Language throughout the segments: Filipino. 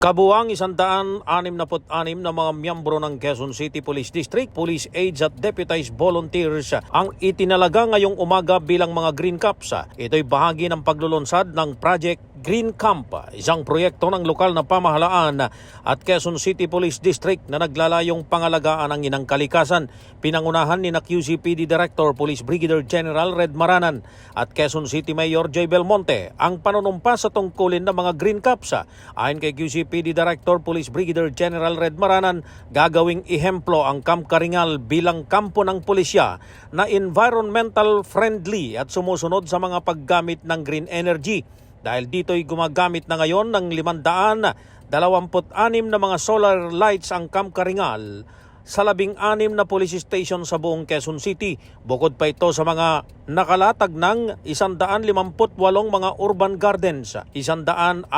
Kabuang 166 na mga miyembro ng Quezon City Police District, police aides at deputized volunteers ang itinalaga ngayong umaga bilang mga Green Caps. Ito'y bahagi ng paglulunsad ng Project Green Camp, isang proyekto ng lokal na pamahalaan at Quezon City Police District na naglalayong pangalagaan ang inang kalikasan. Pinangunahan ni QCPD Director Police Brigadier General Red Maranan at Quezon City Mayor Joy Belmonte ang panunumpa sa tungkulin ng mga Green Caps. Ayon kay QCPD Director Police Brigadier General Red Maranan, gagawing ehemplo ang Camp Karingal bilang kampo ng pulisya na environmental friendly at sumusunod sa mga paggamit ng green energy. Dahil dito'y gumagamit na ngayon ng 526 na mga solar lights ang Camp Karingal sa 16 na police station sa buong Quezon City. Bukod pa ito sa mga nakalatag ng 158 mga urban gardens, 167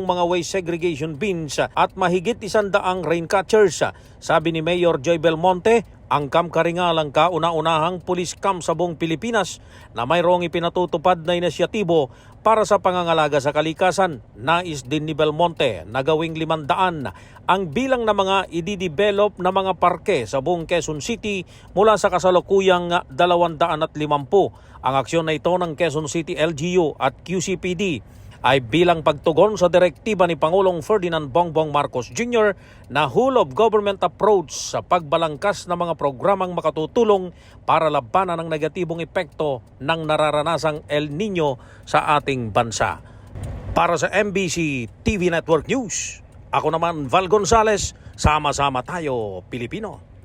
mga waste segregation bins at mahigit 100 rain catchers. Sabi ni Mayor Joy Belmonte, ang Camp Karingal ang kauna-unahang police camp sa buong Pilipinas na mayroong ipinatutupad na inisyatibo para sa pangangalaga sa kalikasan. Nais din ni Belmonte na gawing 500 ang bilang na mga i-develop na mga parke sa buong Quezon City mula sa kasalukuyang 250. Ang aksyon na ito ng Quezon City LGU at QCPD ay bilang pagtugon sa direktiba ni Pangulong Ferdinand Bongbong Marcos Jr. na whole of government approach sa pagbalangkas ng mga programang makatutulong para labanan ang negatibong epekto ng nararanasang El Nino sa ating bansa. Para sa MBC TV Network News, ako naman Val Gonzales, sama-sama tayo Pilipino.